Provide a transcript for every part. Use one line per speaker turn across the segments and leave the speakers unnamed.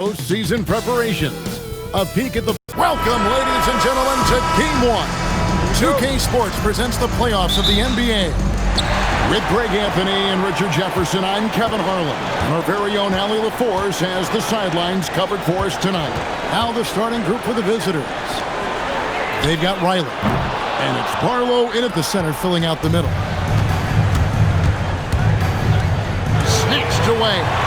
Postseason preparations. A peek at the... Welcome, ladies and gentlemen, to Game 1. 2K Sports presents the playoffs of the NBA. With Greg Anthony and Richard Jefferson, I'm Kevin Harlan. And our very own Allie LaForce has the sidelines covered for us tonight. Now the starting group for the visitors. They've got Riley. And it's Barlow in at the center, filling out the middle. Snatched away.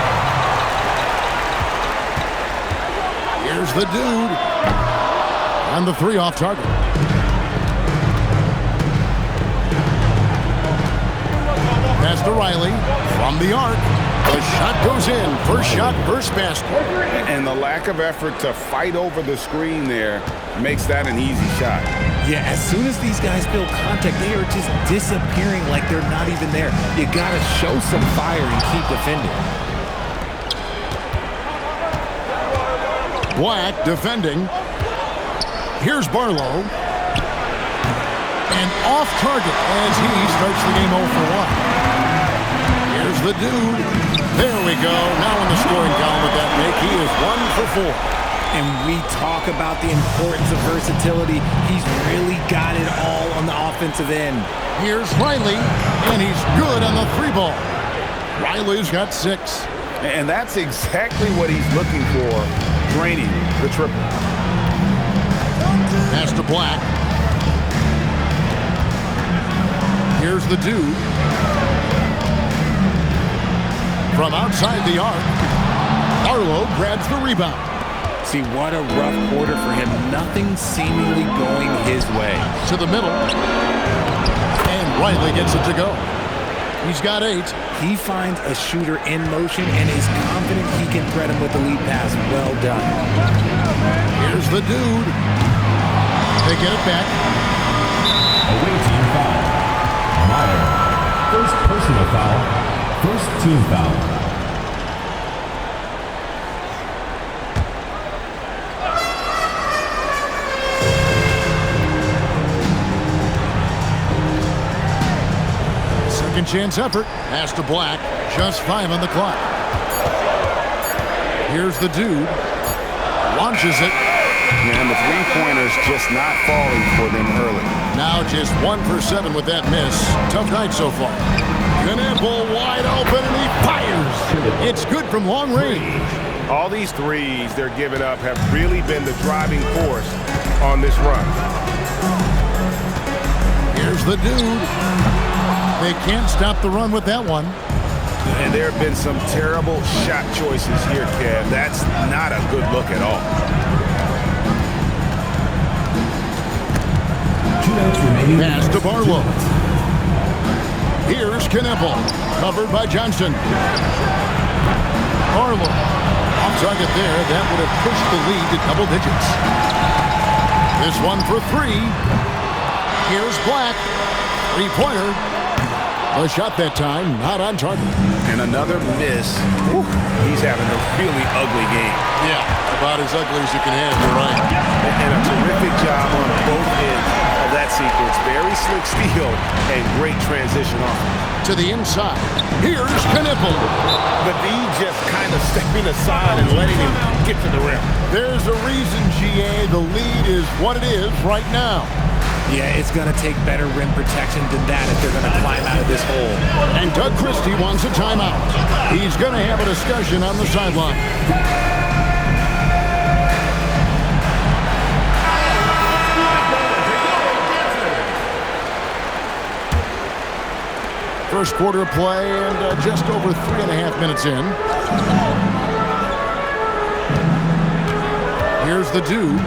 Here's the dude. And the three off target. Pass to Riley from the arc. The shot goes in. First shot, first basket.
And the lack of effort to fight over the screen there makes that an easy shot.
Yeah, as soon as these guys feel contact, they are just disappearing like they're not even there. You gotta show some fire and keep defending.
Black defending. Here's Barlow. And off target as he starts the game 0 for 1. Here's the dude. There we go. Now in the scoring column with that make, he is 1 for 4.
And we talk about the importance of versatility. He's really got it all on the offensive end.
Here's Riley, and he's good on the three ball. Riley's got 6.
And that's exactly what he's looking for, draining the triple.
Pass to Black. Here's the dude. From outside the arc, Barlow grabs the rebound.
See, what a rough quarter for him. Nothing seemingly going his way.
To the middle. And Riley gets it to go. He's got 8.
He finds a shooter in motion and is confident he can thread him with the lead pass. Well done.
Here's the dude. They get it back.
Away team foul. Meyer. First personal foul. First team foul.
Second chance effort. Pass to Black. Just 5 on the clock. Here's the dude. Launches it.
And the three-pointers just not falling for them early.
Now just 1 for 7 with that miss. Tough night so far. Knappel wide open and he fires. It's good from long range.
All these threes they're giving up have really been the driving force on this run.
Here's the dude. They can't stop the run with that one.
And there have been some terrible shot choices here, Kev. That's not a good look at all.
2 minutes remaining.
Pass to Barlow. Here's Knappel. Covered by Johnson. Barlow. Off target there. That would have pushed the lead to double digits. This one for 3. Here's Black. Three-pointer. A shot that time, not on target.
And another miss. Whew. He's having a really ugly game.
Yeah, about as ugly as you can have, you're right.
And a terrific job on both ends of that sequence. Very slick steal and great transition off.
To the inside. Here's Knappel.
The D just kind of stepping aside and letting him get to the rim.
There's a reason, GA, the lead is what it is right now.
Yeah, it's going to take better rim protection than that if they're going to climb out of this hole.
And Doug Christie wants a timeout. He's going to have a discussion on the sideline. First quarter play and just over 3.5 minutes in. Here's the dude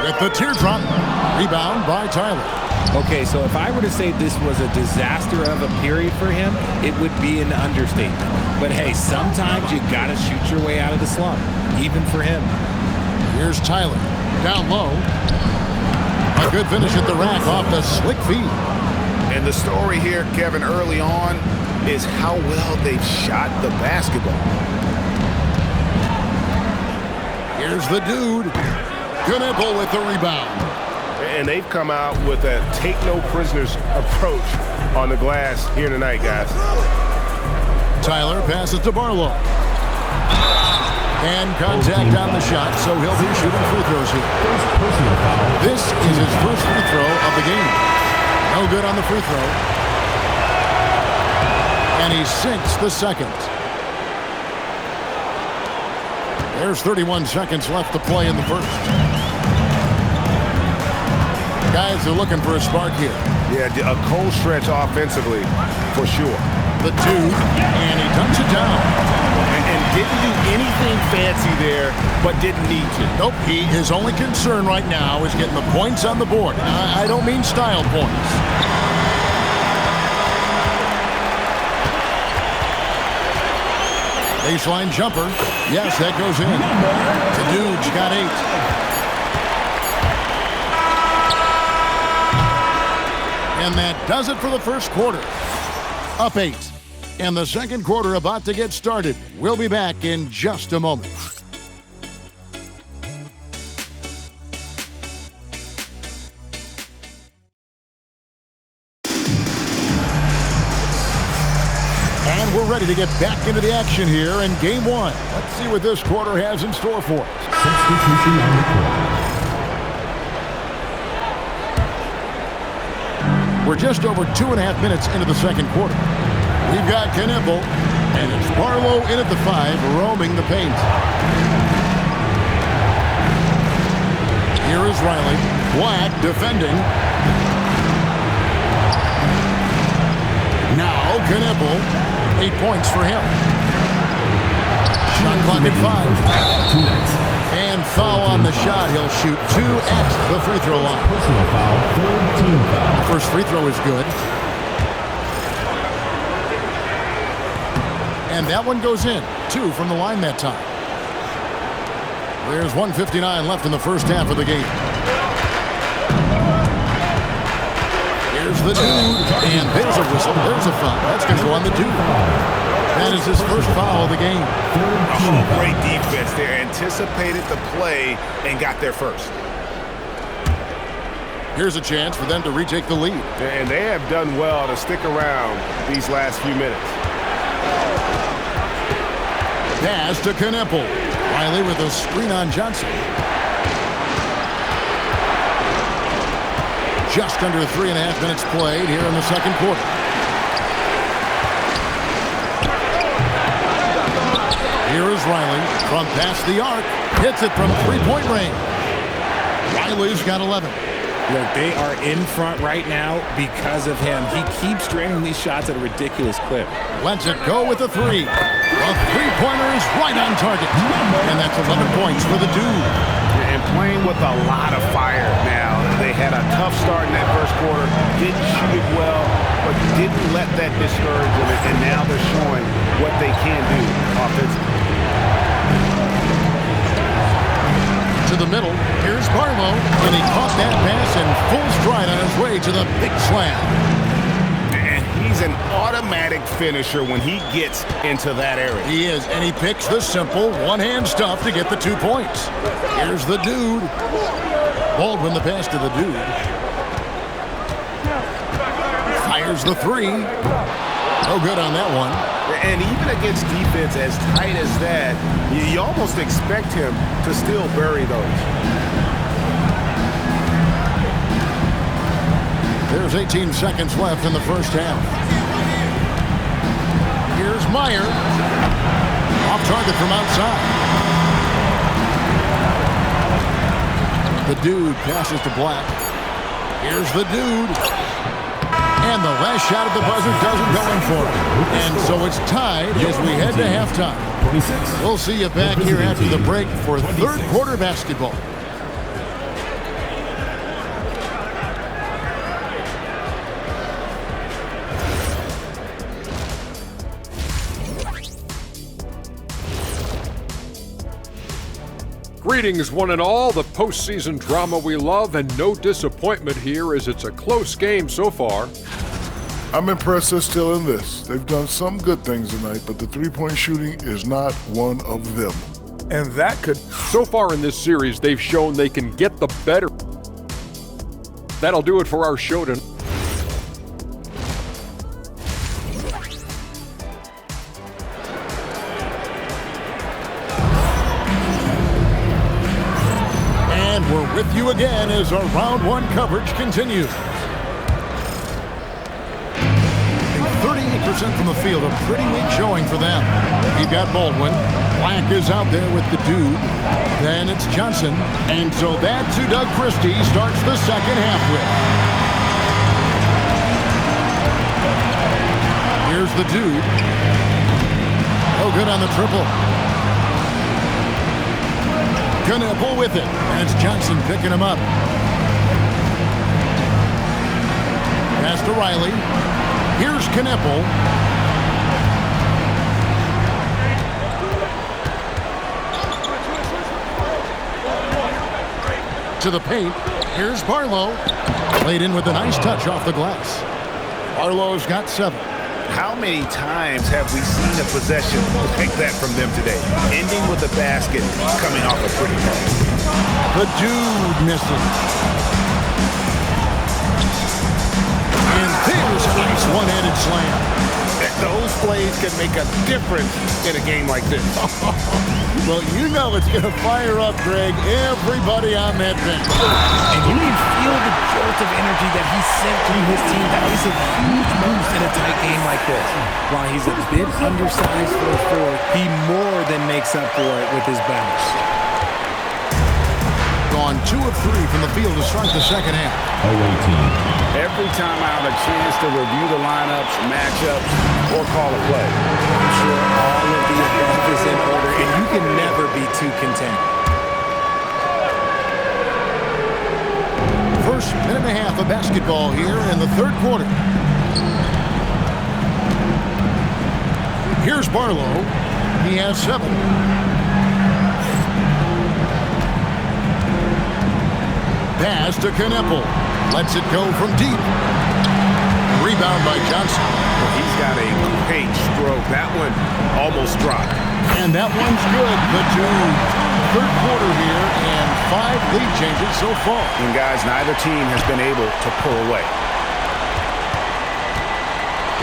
with the teardrop. Rebound by Tyler.
Okay, so if I were to say this was a disaster of a period for him, it would be an understatement. But hey, sometimes you gotta shoot your way out of the slump, even for him.
Here's Tyler, down low. A good finish at the rack off the slick feed.
And the story here, Kevin, early on, is how well they've shot the basketball.
Here's the dude. Knappel with the rebound.
And they've come out with a take-no-prisoners approach on the glass here tonight, guys.
Tyler passes to Barlow. And contact on the shot, so he'll be shooting free throws here.
First personal foul.
This is his first free throw of the game. No good on the free throw. And he sinks the second. There's 31 seconds left to play in the first. Guys are looking for a spark here.
Yeah, a cold stretch offensively, for sure.
The two, and he dunks it down.
And didn't do anything fancy there, but didn't need to.
Nope, his only concern right now is getting the points on the board. I don't mean style points. Baseline jumper. Yes, that goes in. Tadude's got 8. And that does it for the first quarter. Up 8. And the second quarter about to get started. We'll be back in just a moment. And we're ready to get back into the action here in game one. Let's see what this quarter has in store for us.
Substitution on the court.
We're just over 2.5 minutes into the second quarter. We've got Knipple, and it's Barlow in at the 5, roaming the paint. Here is Riley. Black defending. Now Knipple. 8 points for him. Shot clock at 5. And foul on the shot. He'll shoot 2 at the free throw line.
Personal foul, third team foul.
First free throw is good. And that one goes in. 2 from the line that time. There's 1:59 left in the first half of the game. Here's the dude. And there's a whistle. There's a foul. That's going to go on the dude. That is his first foul of the game.
Oh, great defense there. Anticipated the play and got there first.
Here's a chance for them to retake the lead.
And they have done well to stick around these last few minutes.
Pass to Knipple. Riley with a screen on Johnson. Just under 3.5 minutes played here in the second quarter. Here is Riley from past the arc. Hits it from three-point range. Riley's got 11.
Look, they are in front right now because of him. He keeps draining these shots at a ridiculous clip.
Lets it go with a 3. A three-pointer is right on target. And that's 11 points for the dude.
And playing with a lot of fire now. They had a tough start in that first quarter. Didn't shoot it well, but didn't let that discourage them. And now they're showing what they can do offensively.
To the middle, here's Barlow, and he caught that pass in full stride on his way to the big slam.
And he's an automatic finisher when he gets into that area.
He is, and he picks the simple one-hand stuff to get the 2 points. Here's the dude. Baldwin the pass to the dude. Fires the 3. No good on that one.
And even against defense as tight as that, you almost expect him to still bury those.
There's 18 seconds left in the first half. Here's Meyer. Off target from outside. The dude passes to Black. Here's the dude. And the last shot at the buzzer doesn't go in for it. And so it's tied as we head to halftime. We'll see you back here after the break for third quarter basketball.
Greetings, one and all. The postseason drama we love, and no disappointment here as it's a close game so far.
I'm impressed they're still in this. They've done some good things tonight, but the three-point shooting is not one of them.
And that could...
So far in this series, they've shown they can get the better. That'll do it for our show tonight.
with you again as our round one coverage continues. 38% from the field, a pretty weak showing for them. You've got Baldwin. Black is out there with the dude. Then it's Johnson. And so that's who Doug Christie starts the second half with. Here's the dude. Oh, good on the triple. Knueppel with it. And it's Johnson picking him up. Pass to Riley. Here's Knueppel. To the paint. Here's Barlow. Played in with a nice touch off the glass. Barlow's got 7.
How many times have we seen a possession like that from them today? Ending with a basket, coming off a pretty pass.
The dude misses. And there's a nice one-handed slam.
Those plays can make a difference in a game like this.
Well, you know it's going to fire up, Greg, everybody on that bench.
And you can feel the jolt of energy that he sent through his team. That is a huge boost in a tight game like this. While he's a bit undersized for a forward, he more than makes up for it with his bounce.
Gone 2 of 3 from the field to start the second half.
Away team.
Every time I have a chance to review the lineups, matchups, or call a play.
I'm sure all of the above is in order, and you can never be too content.
First minute and a half of basketball here in the third quarter. Here's Barlow. He has 7. Pass to Knueppel. Lets it go from deep. Rebound by Johnson.
He's got a great stroke. That one almost dropped.
And that one's good. The dude. Third quarter here and 5 lead changes so far.
And guys, neither team has been able to pull away.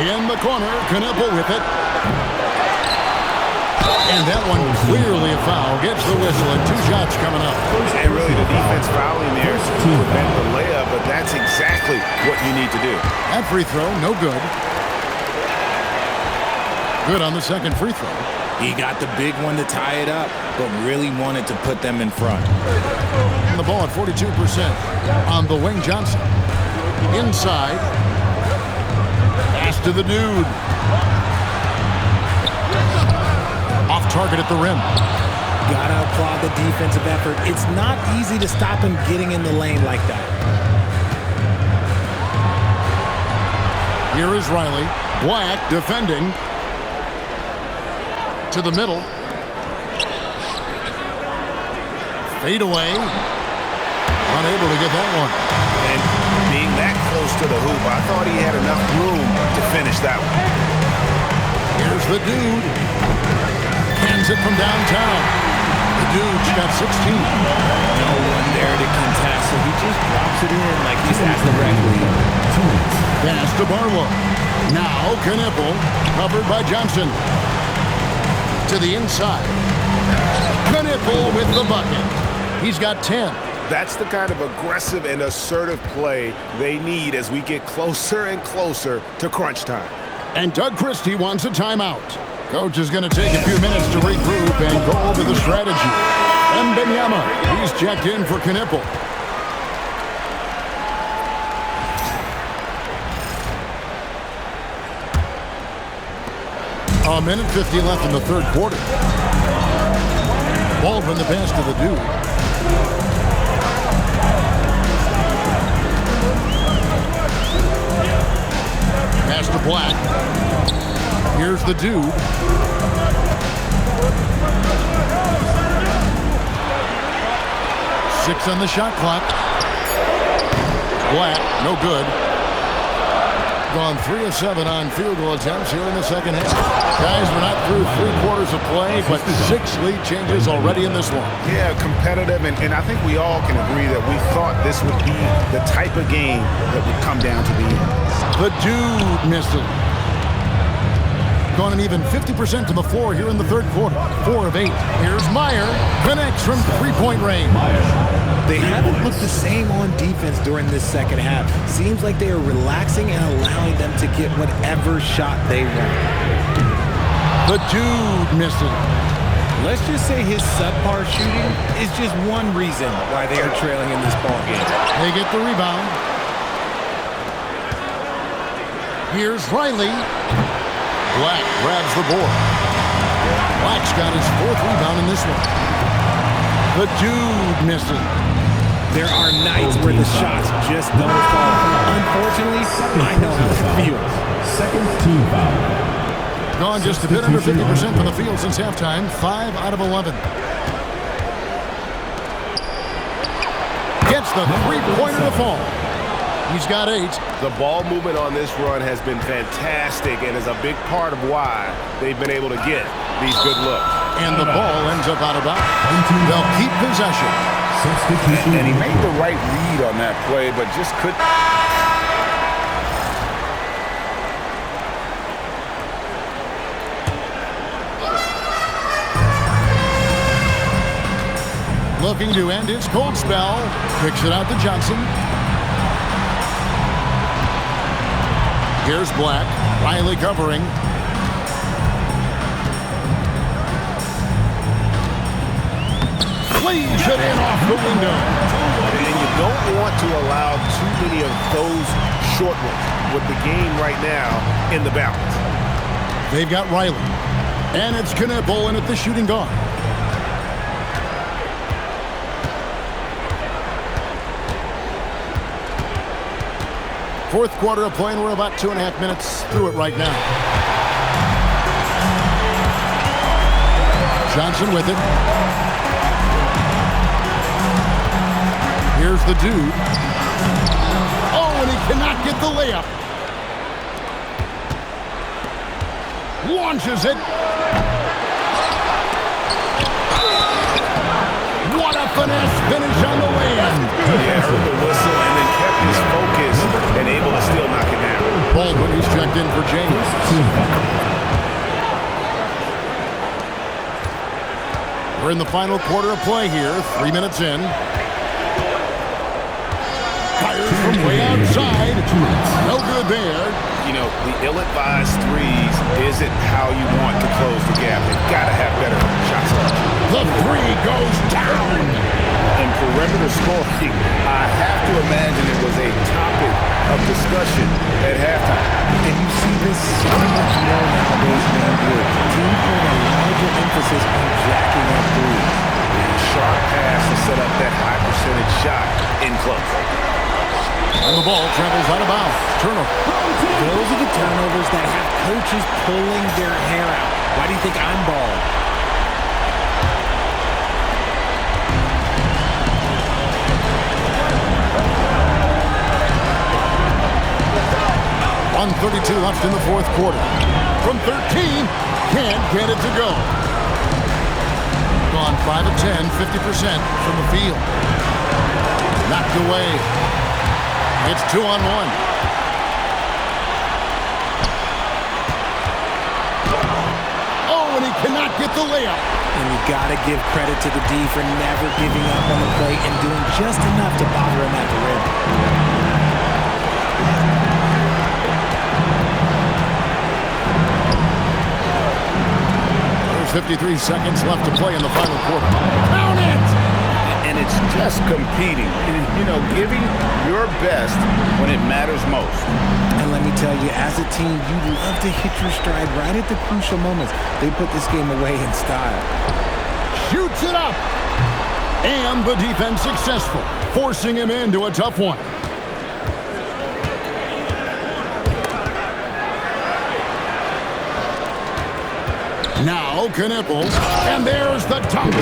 In the corner, Knueppel with it. And that one clearly a foul. Gets the whistle and 2 shots coming up.
And really the defense fouling there to prevent the layup, but that's exactly what you need to do.
That free throw, no good. Good on the second free throw.
He got the big one to tie it up, but really wanted to put them in front.
The ball at 42% on the wing. Johnson. Inside. Pass to the dude. Off target at the rim.
Gotta applaud the defensive effort. It's not easy to stop him getting in the lane like that.
Here is Riley. Black defending. To the middle. Fade away. Unable to get that one.
And being that close to the hoop, I thought he had enough room to finish that one.
Here's the dude. Hands it from downtown. The dude's got 16.
No one there to contest, so he just drops it in like he's at the rec league.
Pass to Barlow. Now Knueppel, covered by Johnson. To the inside. Knueppel with the bucket. He's got 10.
That's the kind of aggressive and assertive play they need as we get closer and closer to crunch time.
And Doug Christie wants a timeout. Coach is going to take a few minutes to regroup and go over the strategy. Wembanyama, he's checked in for Knueppel. A minute 50 left in the third quarter. Baldwin the pass to the dude. Pass to Black. Here's the dude. Six on the shot clock. Black, no good. Gone 3 of 7 on field goal attempts here in the second half. Guys, we're not through 3 quarters of play, but 6 lead changes already in this one.
Yeah, competitive, and I think we all can agree that we thought this would be the type of game that would come down to the end.
The dude missed it. gone an even 50% to the floor here in the third quarter. 4 of 8. Here's Meyer. Connects from three-point range.
They haven't looked the same on defense during this second half. Seems like they are relaxing and allowing them to get whatever shot they want.
The dude missed it.
Let's just say his subpar shooting is just one reason why they are trailing in this ball game.
They get the rebound. Here's Riley. Black grabs the board. Black's got his 4th rebound in this one. The dude missed it.
There are nights where the shots just don't fall. Unfortunately, I know how it feels.
Second team foul.
Gone just a bit under 50% from the field since halftime. 5 out of 11. Gets the three-pointer to fall. He's got 8.
The ball movement on this run has been fantastic and is a big part of why they've been able to get these good looks.
And the ball ends up out of bounds. They'll keep possession.
And he made the right read on that play, but just couldn't.
Looking to end his cold spell. Kicks it out to Johnson. Here's Black. Riley covering. Flees it in off the window.
And you don't want to allow too many of those short ones with the game right now in the balance.
They've got Riley. And it's Knipple in at the shooting guard. Fourth quarter of play, and we're about 2.5 minutes through it right now. Johnson with it. Here's the dude. Oh, and he cannot get the layup. Launches it. What a finesse finish on the way-in.
Yeah, heard the whistle and then kept his focus and able to still knock it down.
Baldwin, he's checked in for James. We're in the final quarter of play here. 3 minutes in. Fires from way outside. No good there.
You know, the ill-advised threes isn't how you want to close the gap. They've got to have better shots.
The 3 goes down.
And perimeter scoring, I have to imagine it was a topic of discussion at halftime.
And you see this so much more nowadays than good. Teams put a larger emphasis on jacking up threes.
Sharp pass to set up that high percentage shot in close.
And the ball travels out of bounds. Turnover.
Those are the turnovers that have coaches pulling their hair out. Why do you think I'm bald?
1:32 left in the fourth quarter. From 13, can't get it to go. Gone 5 of 10, 50% from the field. Knocked away. It's 2-on-1. Oh, and he cannot get the layup.
And you got to give credit to the D for never giving up on the play and doing just enough to bother him at the rim.
53 seconds left to play in the final quarter. Count it!
And it's just competing. You know, giving your best when it matters most.
And let me tell you, as a team, you love to hit your stride right at the crucial moments. They put this game away in style.
Shoots it up! And the defense successful, forcing him into a tough one. Now Knipple, and there's the dunk.